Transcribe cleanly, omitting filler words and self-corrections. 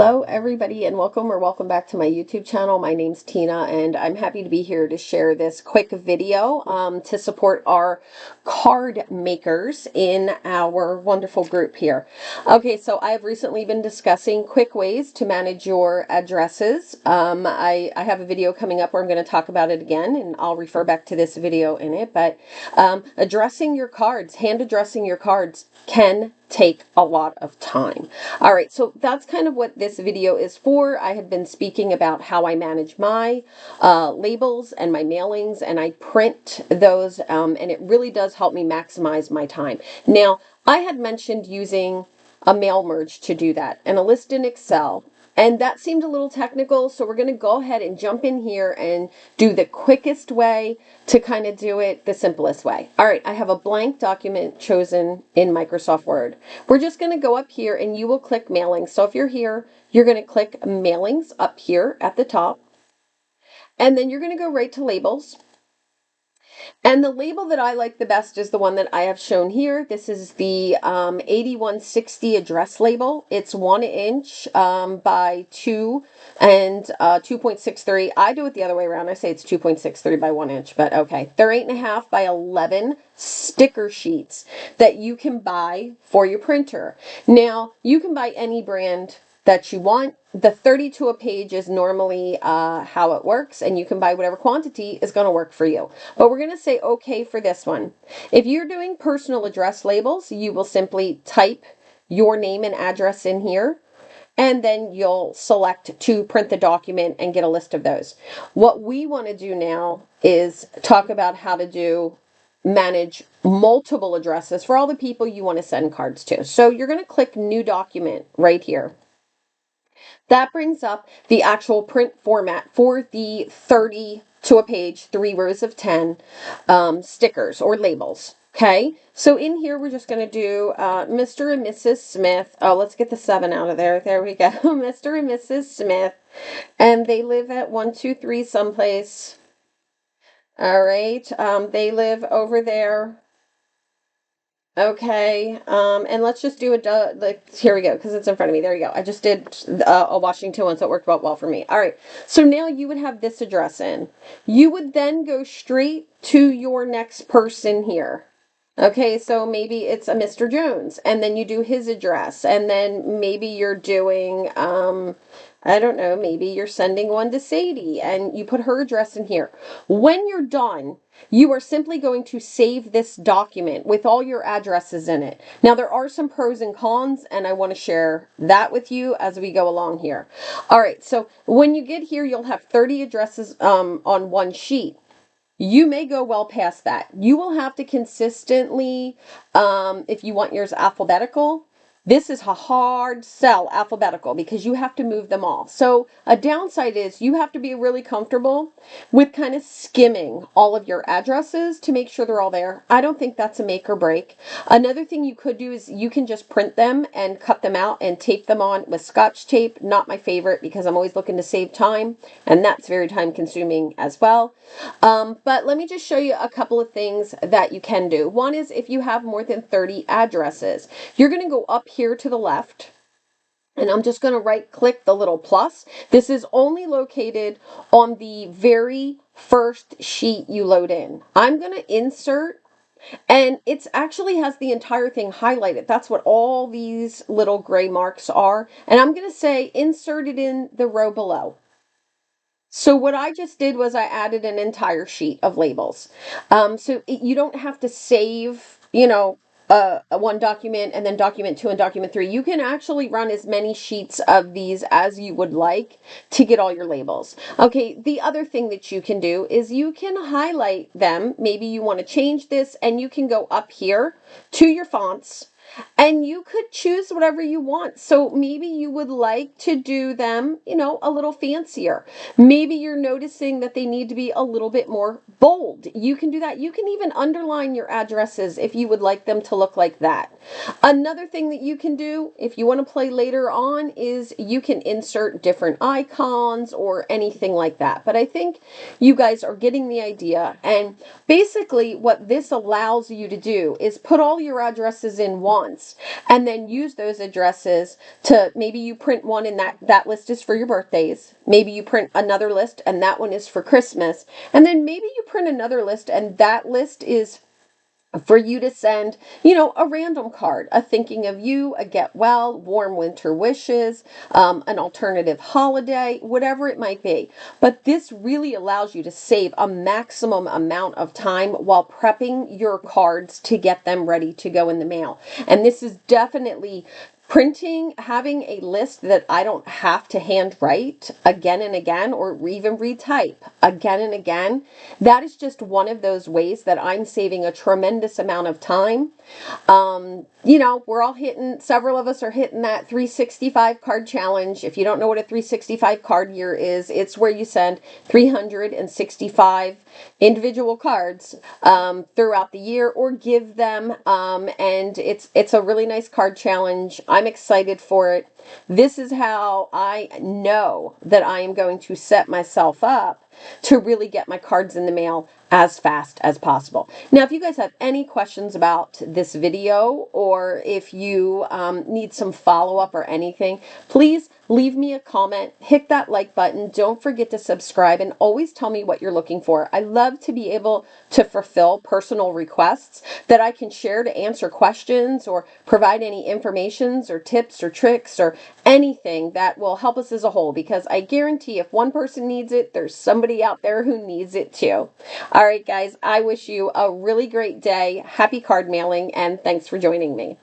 Hello everybody and welcome back to my YouTube channel. My name's Tina and I'm happy to be here to share this quick video to support our card makers in our wonderful group here. Okay, so I have recently been discussing quick ways to manage your addresses. I have a video coming up where I'm going to talk about it again, and I'll refer back to this video in it, but addressing your cards, hand addressing your cards can take a lot of time. All right, so that's kind of what this video is for. I have been speaking about how I manage my labels and my mailings, and I print those, and it really does help me maximize my time. Now, I had mentioned using a mail merge to do that, and a list in Excel. And that seemed a little technical, so we're going to go ahead and jump in here and do the quickest way to kind of do it the simplest way. All right, I have a blank document chosen in Microsoft Word. We're just going to go up here and you will click Mailings. So if you're here, you're going to click Mailings up here at the top. And then you're going to go right to Labels. And the label that I like the best is the one that I have shown here. This is the 8160 address label. It's 1 inch by 2 and 2.63. I do it the other way around. I say it's 2.63 by 1 inch, but okay. They're 8.5 by 11 sticker sheets that you can buy for your printer. Now, you can buy any brand that you want. The 32 a page is normally how it works, and you can buy whatever quantity is going to work for you. But we're going to say okay for this one. If you're doing personal address labels, you will simply type your name and address in here, and then you'll select to print the document and get a list of those. What we want to do now is talk about how to manage multiple addresses for all the people you want to send cards to. So you're going to click New Document right here. That brings up the actual print format for the 30 to a page, 3 rows of 10 stickers or labels. Okay, so in here we're just going to do Mr. and Mrs. Smith. Oh, let's get the 7 out of there. There we go. Mr. and Mrs. Smith. And they live at 123 someplace. All right, they live over there. Okay, and let's just do here we go, because it's in front of me. There you go. I just did a Washington one, so it worked out well for me. All right, so now you would have this address in. You would then go straight to your next person here. Okay, so maybe it's a Mr. Jones, and then you do his address, and then maybe you're doing, I don't know, maybe you're sending one to Sadie, and you put her address in here. When you're done, you are simply going to save this document with all your addresses in it. Now, there are some pros and cons, and I want to share that with you as we go along here. All right, so when you get here, you'll have 30 addresses on one sheet. You may go well past that. You will have to consistently, if you want yours alphabetical, this is a hard sell alphabetical because you have to move them all. So a downside is you have to be really comfortable with kind of skimming all of your addresses to make sure they're all there. I don't think that's a make or break. Another thing you could do is you can just print them and cut them out and tape them on with Scotch tape. Not my favorite because I'm always looking to save time, and that's very time consuming as well. But let me just show you a couple of things that you can do. One is if you have more than 30 addresses, you're going to go up here to the left, and I'm just going to right click the little plus. This is only located on the very first sheet you load in. I'm going to insert, and it actually has the entire thing highlighted. That's what all these little gray marks are. And I'm going to say insert it in the row below. So what I just did was I added an entire sheet of labels. You don't have to save, one document and then document 2 and document 3. You can actually run as many sheets of these as you would like to get all your labels. Okay, the other thing that you can do is you can highlight them. Maybe you want to change this, and you can go up here to your fonts, and you could choose whatever you want. So maybe you would like to do them, a little fancier. Maybe you're noticing that they need to be a little bit more bold. You can do that. You can even underline your addresses if you would like them to look like that. Another thing that you can do, if you want to play later on, is you can insert different icons or anything like that. But I think you guys are getting the idea. And basically what this allows you to do is put all your addresses in one. once, and then use those addresses to, maybe you print one and that list is for your birthdays. Maybe you print another list and that one is for Christmas. And then maybe you print another list and that list is for you to send, a random card, a thinking of you, a get well, warm winter wishes, an alternative holiday, whatever it might be. But this really allows you to save a maximum amount of time while prepping your cards to get them ready to go in the mail. And this is definitely printing, having a list that I don't have to handwrite again and again, or even retype again and again. That is just one of those ways that I'm saving a tremendous amount of time. We're all several of us are hitting that 365 card challenge. If you don't know what a 365 card year is, it's where you send 365 individual cards throughout the year, or give them, and it's a really nice card challenge. I'm excited for it. This is how I know that I am going to set myself up to really get my cards in the mail as fast as possible. Now, if you guys have any questions about this video, or if you need some follow-up or anything, please leave me a comment, hit that like button. Don't forget to subscribe, and always tell me what you're looking for. I love to be able to fulfill personal requests that I can share to answer questions, or provide any informations or tips or tricks or anything that will help us as a whole, because I guarantee if one person needs it, there's somebody out there who needs it too. All right, guys, I wish you a really great day. Happy card mailing, and thanks for joining me.